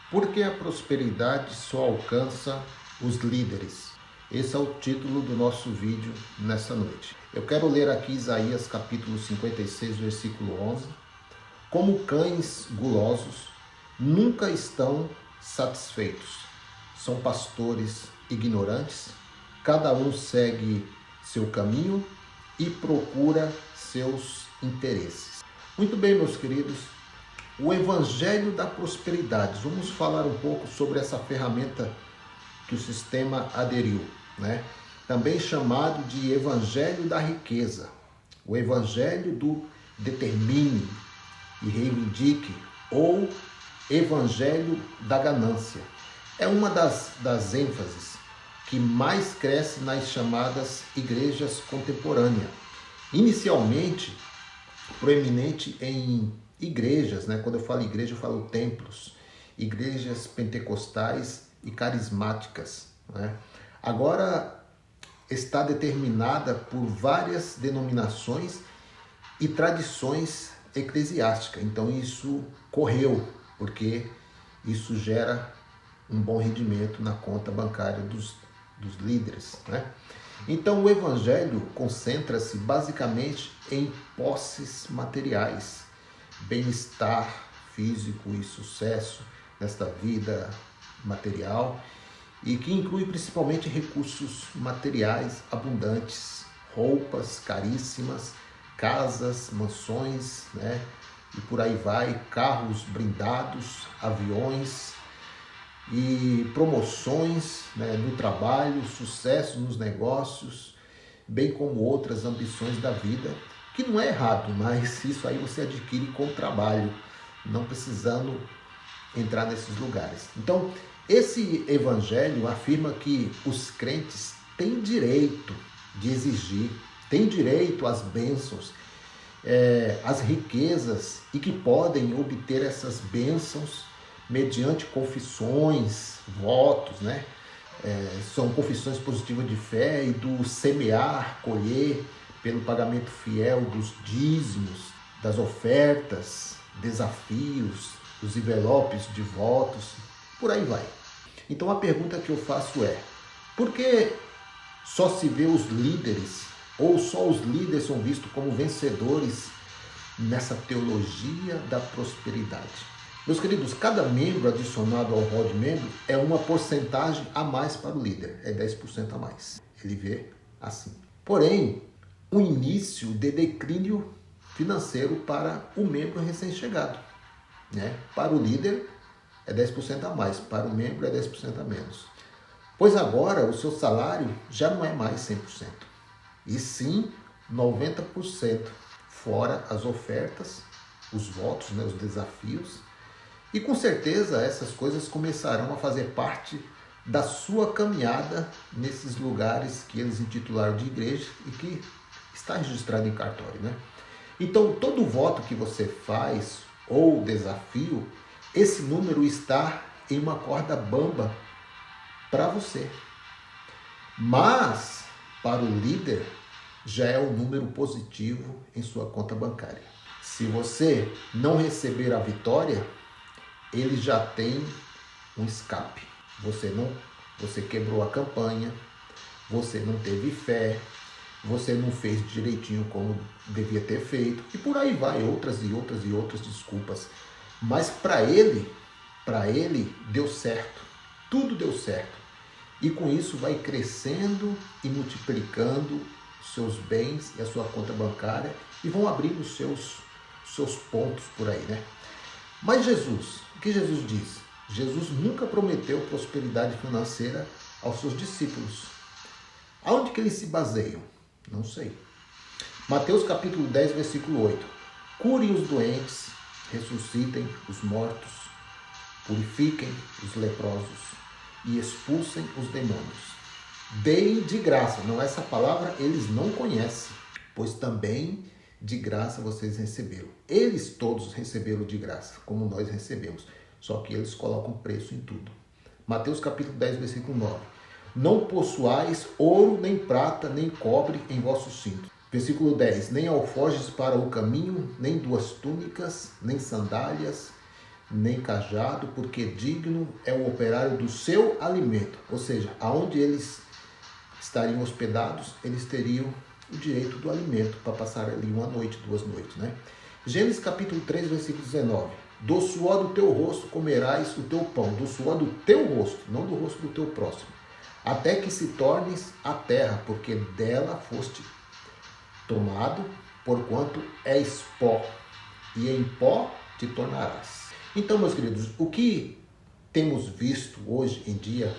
Por que a prosperidade só alcança os líderes? Esse é o título do nosso vídeo nessa noite. Eu quero ler aqui Isaías capítulo 56, versículo 11. Como cães gulosos, nunca estão satisfeitos. São pastores ignorantes, cada um segue seu caminho e procura seus interesses. Muito bem, meus queridos. O Evangelho da Prosperidade. Vamos falar um pouco sobre essa ferramenta que o sistema aderiu, né? Também chamado de Evangelho da Riqueza, o Evangelho do Determine e Reivindique, ou Evangelho da Ganância. É uma das ênfases que mais cresce nas chamadas igrejas contemporâneas. Inicialmente, proeminente em igrejas, né? Quando eu falo igreja, eu falo templos, igrejas pentecostais e carismáticas, né? Agora está determinada por várias denominações e tradições eclesiásticas. Então isso correu, porque isso gera um bom rendimento na conta bancária dos líderes, né? Então o evangelho concentra-se basicamente em posses materiais, bem-estar físico e sucesso nesta vida material, e que inclui principalmente recursos materiais abundantes, roupas caríssimas, casas, mansões, né? E por aí vai, carros blindados, aviões e promoções, né, no trabalho, sucesso nos negócios, bem como outras ambições da vida, que não é errado, mas isso aí você adquire com o trabalho, não precisando entrar nesses lugares. Então, esse evangelho afirma que os crentes têm direito de exigir, têm direito às bênçãos, às riquezas, e que podem obter essas bênçãos mediante confissões, votos, né? São confissões positivas de fé e do semear, colher, pelo pagamento fiel dos dízimos, das ofertas, desafios, dos envelopes de votos, por aí vai. Então a pergunta que eu faço é: por que só se vê os líderes, ou só os líderes são vistos como vencedores nessa teologia da prosperidade? Meus queridos, cada membro adicionado ao rol de membro é uma porcentagem a mais para o líder, é 10% a mais. Ele vê assim. Porém, um início de declínio financeiro para o membro recém-chegado, né? Para o líder é 10% a mais, para o membro é 10% a menos. Pois agora o seu salário já não é mais 100%, e sim 90%, fora as ofertas, os votos, né, os desafios. E com certeza essas coisas começarão a fazer parte da sua caminhada nesses lugares que eles intitularam de igreja e que está registrado em cartório, né? Então todo voto que você faz ou desafio, esse número está em uma corda bamba para você. Mas para o líder já é um número positivo em sua conta bancária. Se você não receber a vitória, ele já tem um escape. Você quebrou a campanha, você não teve fé, você não fez direitinho como devia ter feito, e por aí vai, outras e outras e outras desculpas. Mas para ele deu certo, tudo deu certo. E com isso vai crescendo e multiplicando os seus bens e a sua conta bancária, e vão abrindo os seus pontos por aí, né? Mas Jesus, o que Jesus diz? Jesus nunca prometeu prosperidade financeira aos seus discípulos. Aonde que eles se baseiam? Não sei. Mateus capítulo 10, versículo 8. Curem os doentes, ressuscitem os mortos, purifiquem os leprosos e expulsem os demônios. Deem de graça. Não, essa palavra eles não conhecem, pois também de graça vocês receberam. Eles todos receberam de graça, como nós recebemos. Só que eles colocam preço em tudo. Mateus capítulo 10, versículo 9. Não possuais ouro, nem prata, nem cobre em vossos cintos. Versículo 10. Nem alforjes para o caminho, nem duas túnicas, nem sandálias, nem cajado, porque digno é o operário do seu alimento. Ou seja, aonde eles estariam hospedados, eles teriam o direito do alimento para passar ali uma noite, 2 noites, né? Gênesis capítulo 3, versículo 19. Do suor do teu rosto comerás o teu pão, do suor do teu rosto, não do rosto do teu próximo, até que se tornes a terra, porque dela foste tomado, porquanto és pó, e em pó te tornarás. Então, meus queridos, o que temos visto hoje em dia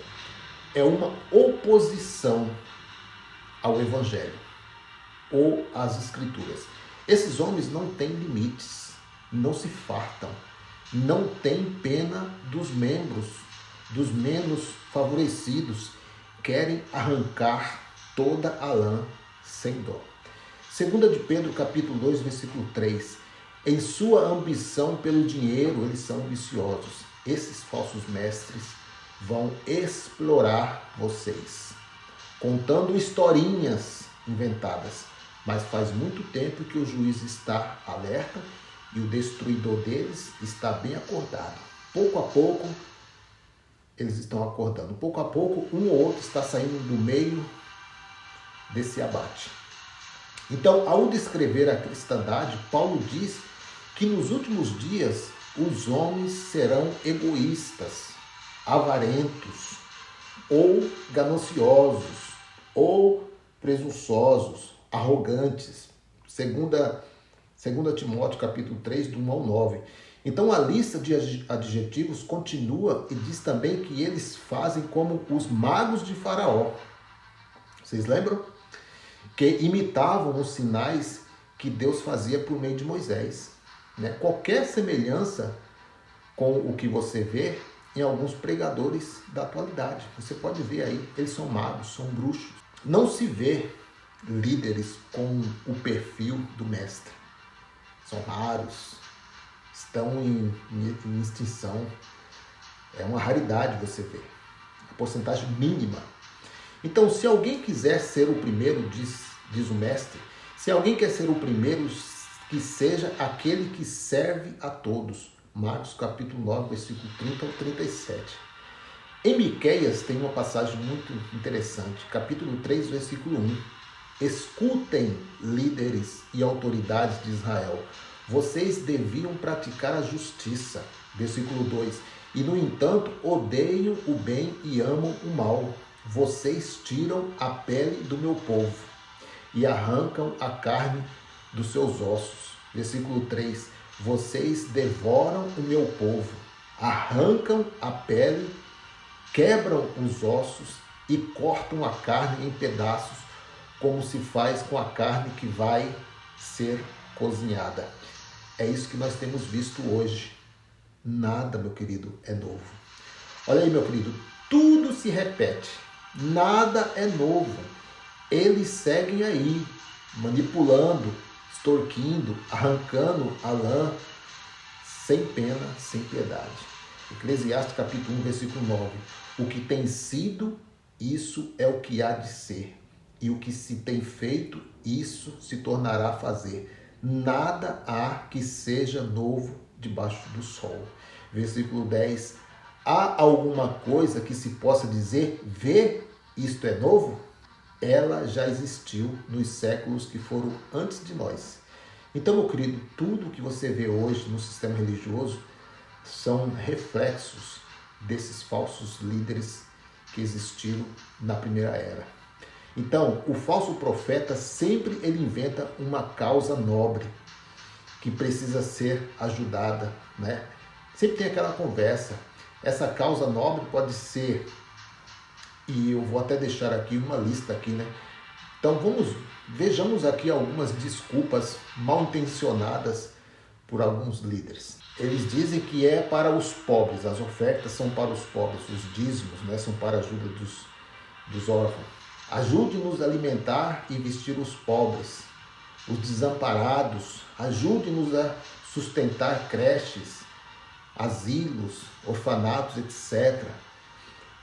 é uma oposição ao Evangelho ou às Escrituras. Esses homens não têm limites, não se fartam, não têm pena dos membros, dos menos favorecidos, querem arrancar toda a lã sem dó. 2 de Pedro, capítulo 2, versículo 3. Em sua ambição pelo dinheiro, eles são ambiciosos. Esses falsos mestres vão explorar vocês, contando historinhas inventadas. Mas faz muito tempo que o juiz está alerta e o destruidor deles está bem acordado. Pouco a pouco, eles estão acordando. Pouco a pouco, um ou outro está saindo do meio desse abate. Então, ao descrever a cristandade, Paulo diz que nos últimos dias os homens serão egoístas, avarentos, ou gananciosos, ou presunçosos, arrogantes. Segunda Timóteo, capítulo 3, do 1 ao 9. Então, a lista de adjetivos continua e diz também que eles fazem como os magos de Faraó. Vocês lembram? Que imitavam os sinais que Deus fazia por meio de Moisés. Né? Qualquer semelhança com o que você vê em alguns pregadores da atualidade. Você pode ver aí, eles são magos, são bruxos. Não se vê líderes com o perfil do mestre. São raros, estão em extinção. É uma raridade você ver. A porcentagem mínima. Então, se alguém quiser ser o primeiro, diz o mestre, se alguém quer ser o primeiro, que seja aquele que serve a todos. Marcos capítulo 9, versículo 30 ao 37. Em Miqueias tem uma passagem muito interessante, capítulo 3, versículo 1. Escutem, líderes e autoridades de Israel, vocês deviam praticar a justiça. Versículo 2. E, no entanto, odeiam o bem e amam o mal. Vocês tiram a pele do meu povo e arrancam a carne dos seus ossos. Versículo 3. Vocês devoram o meu povo, arrancam a pele, quebram os ossos e cortam a carne em pedaços, como se faz com a carne que vai ser cozinhada. É isso que nós temos visto hoje. Nada, meu querido, é novo. Olha aí, meu querido, tudo se repete. Nada é novo. Eles seguem aí, manipulando, extorquindo, arrancando a lã, sem pena, sem piedade. Eclesiastes capítulo 1, versículo 9. O que tem sido, isso é o que há de ser. E o que se tem feito, isso se tornará a fazer. Nada há que seja novo debaixo do sol. Versículo 10. Há alguma coisa que se possa dizer, vê, isto é novo? Ela já existiu nos séculos que foram antes de nós. Então, meu querido, tudo que você vê hoje no sistema religioso são reflexos desses falsos líderes que existiram na primeira era. Então, o falso profeta sempre ele inventa uma causa nobre que precisa ser ajudada, né? Sempre tem aquela conversa. Essa causa nobre pode ser, e eu vou até deixar aqui uma lista aqui, né? Então vejamos aqui algumas desculpas mal intencionadas por alguns líderes. Eles dizem que é para os pobres, as ofertas são para os pobres, os dízimos, né, são para a ajuda dos órfãos. Ajude-nos a alimentar e vestir os pobres, os desamparados. Ajude-nos a sustentar creches, asilos, orfanatos, etc.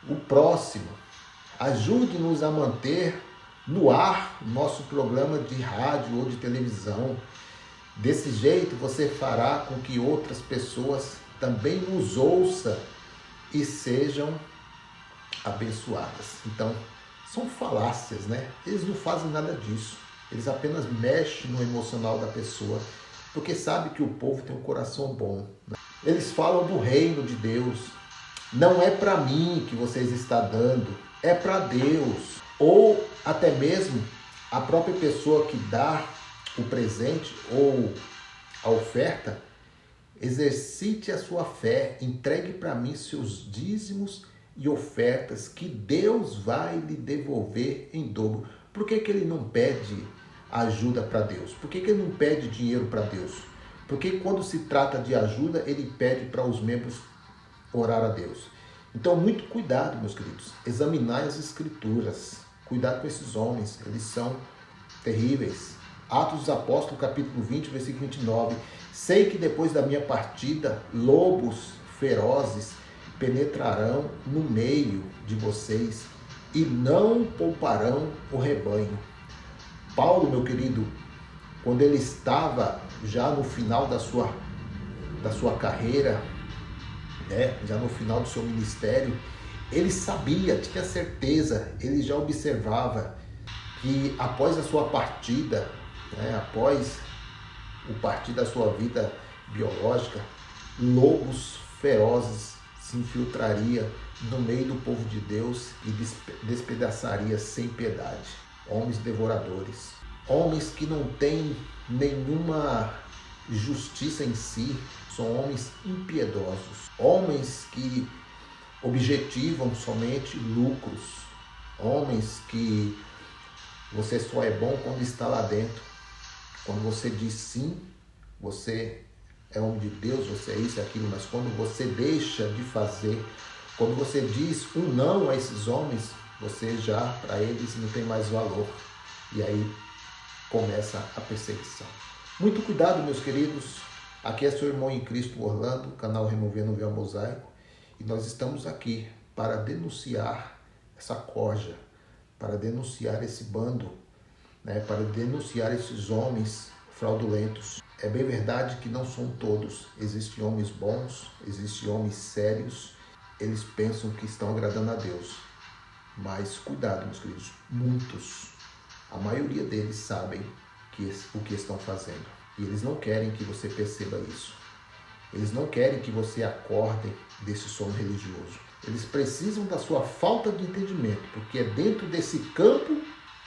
O próximo, ajude-nos a manter no ar nosso programa de rádio ou de televisão. Desse jeito você fará com que outras pessoas também nos ouça e sejam abençoadas. Então, são falácias, né? Eles não fazem nada disso. Eles apenas mexem no emocional da pessoa, porque sabe que o povo tem um coração bom, né? Eles falam do reino de Deus. Não é para mim que vocês estão dando, é para Deus. Ou até mesmo a própria pessoa que dá o presente ou a oferta, exercite a sua fé, entregue para mim seus dízimos e ofertas que Deus vai lhe devolver em dobro. Por que ele não pede ajuda para Deus? Por que ele não pede dinheiro para Deus? Porque quando se trata de ajuda, ele pede para os membros orar a Deus. Então, muito cuidado, meus queridos. Examinai as escrituras. Cuidado com esses homens, eles são terríveis. Atos dos Apóstolos, capítulo 20, versículo 29. Sei que depois da minha partida, lobos ferozes penetrarão no meio de vocês e não pouparão o rebanho. Paulo, meu querido, quando ele estava já no final da sua carreira, né, já no final do seu ministério, ele sabia, tinha certeza, ele já observava que após a sua partida, né, após o partir da sua vida biológica, lobos ferozes se infiltraria no meio do povo de Deus e despedaçaria sem piedade. Homens devoradores, homens que não têm nenhuma justiça em si, são homens impiedosos, homens que objetivam somente lucros, homens que você só é bom quando está lá dentro. Quando você diz sim, você é homem de Deus, você é isso e aquilo, mas quando você deixa de fazer, quando você diz um não a esses homens, você já, para eles, não tem mais valor. E aí começa a perseguição. Muito cuidado, meus queridos. Aqui é seu irmão em Cristo, Orlando, canal Removendo o Véu Mosaico. E nós estamos aqui para denunciar essa corja, para denunciar esse bando, né, para denunciar esses homens fraudulentos. É bem verdade que não são todos. Existem homens bons, existem homens sérios. Eles pensam que estão agradando a Deus. Mas cuidado, meus queridos. Muitos, a maioria deles sabem o que estão fazendo. E eles não querem que você perceba isso. Eles não querem que você acorde desse sono religioso. Eles precisam da sua falta de entendimento, porque é dentro desse campo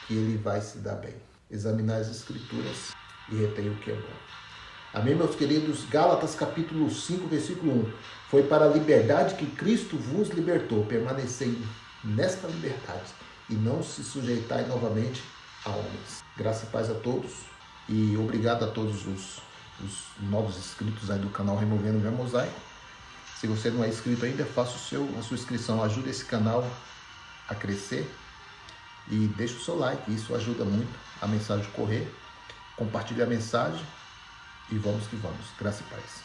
que ele vai se dar bem. Examinar as escrituras e retém o que é bom. Amém, meus queridos? Gálatas capítulo 5, versículo 1. Foi para a liberdade que Cristo vos libertou. Permanecei nesta liberdade e não se sujeitai novamente a homens. Graça e paz a todos e obrigado a todos os novos inscritos aí do canal Removendo o Véu Mosaico. Se você não é inscrito ainda, faça a sua inscrição. Ajuda esse canal a crescer e deixa o seu like. Isso ajuda muito a mensagem correr. Compartilhe a mensagem e vamos que vamos. Graça e paz.